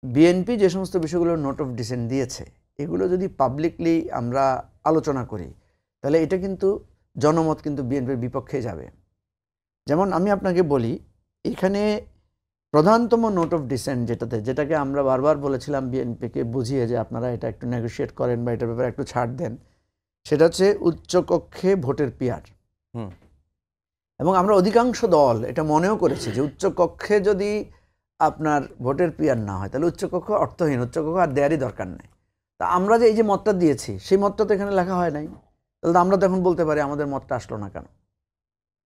BNP যে সমস্ত বিষয়গুলো নোট অফ ডিসেন্ট দিয়েছে এগুলো যদি পাবলিকলি আমরা আলোচনা করি তাহলে এটা কিন্তু জনমত কিন্তু বিএনপির বিপক্ষে যাবে। যেমন আমি আপনাকে বলি, এখানে প্রধানতম নোট অফ ডিসেন্ট যেটাকে আমরা বারবার বলেছিলাম বিএনপিকে বুঝিয়ে যে আপনারা এটা একটু নেগোশিয়েট করেন বা এটার ব্যাপারে একটু ছাড় দেন, সেটা হচ্ছে উচ্চকক্ষে ভোটের পিয়ার। এবং আমরা অধিকাংশ দল এটা মনেও করেছি যে উচ্চকক্ষে যদি আপনার ভোটের পিয়ার না হয় তাহলে উচ্চকক্ষ অর্থহীন, উচ্চকক্ষ আর দেয়ারই দরকার নেই। তা আমরা যে এই যে মতটা দিয়েছি সেই মতটা তো এখানে লেখা হয় নাই, তাহলে আমরা তো এখন বলতে পারি আমাদের মতটা আসলো না কেন।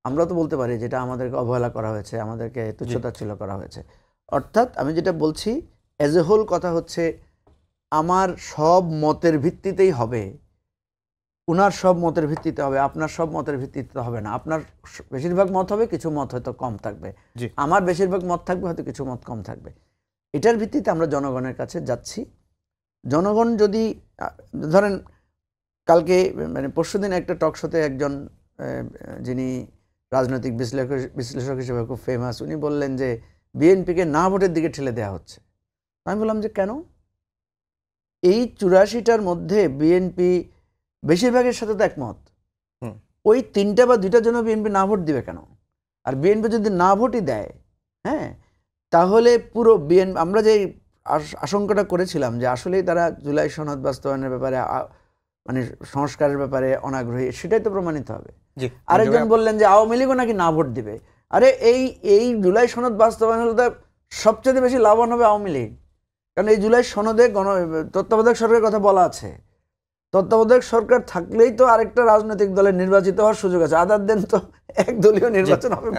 আমরা তো বলতে পারি যেটা আমাদেরকে অবহেলা করা হয়েছে, আমাদেরকে তুচ্ছতাচ্ছিল্য করা হয়েছে। অর্থাৎ আমি যেটা বলছি অ্যাজ এ হোল কথা হচ্ছে আমার সব মতের ভিত্তিতেই হবে, উনার সব মতের ভিত্তিতে হবে, আপনার সব মতের ভিত্তিতে হবে না। আপনার বেশিরভাগ মত হবে, কিছু মত হয়তো কম থাকবে, আমার বেশিরভাগ মত থাকবে, হয়তো কিছু মত কম থাকবে। এটার ভিত্তিতে আমরা জনগণের কাছে যাচ্ছি। জনগণ যদি ধরেন কালকে মানে পরশুদিন একটা টক শোতে একজন যিনি রাজনৈতিক বিশ্লেষক হিসেবে খুব ফেমাস, উনি বললেন যে বিএনপিকে না ভোটের দিকে ঠেলে দেওয়া হচ্ছে। আমি বললাম যে কেন? এই 84টার মধ্যে বিএনপি বেশিরভাগের সাথে তো একমত, ওই 3টা বা 2টার জন্য বিএনপি না ভোট দিবে কেন? আর বিএনপি যদি না ভোটই দেয়, হ্যাঁ, তাহলে পুরো বিএনপি আমরা যে আশঙ্কাটা করেছিলাম যে আসলেই তারা জুলাই সনদ বাস্তবায়নের ব্যাপারে মানে সংস্কারের ব্যাপারে অনাগ্রহী, সেটাই তো প্রমাণিত হবে। আরেকজন বললেন যে আওয়ামী লীগও নাকি না ভোট দিবে। আরে এই জুলাই সনদ বাস্তবায়ন হলে তো সবচেয়ে বেশি লাভবান হবে আওয়ামী লীগ, কারণ এই জুলাই সনদে তত্ত্বাবধায়ক সরকারের কথা বলা আছে। তত্ত্বাবধায়ক সরকার থাকলেই তো আরেকটা রাজনৈতিক দলের নির্বাচিত হওয়ার সুযোগ আছে, আদার দেন তো একদলীয় নির্বাচন হবে।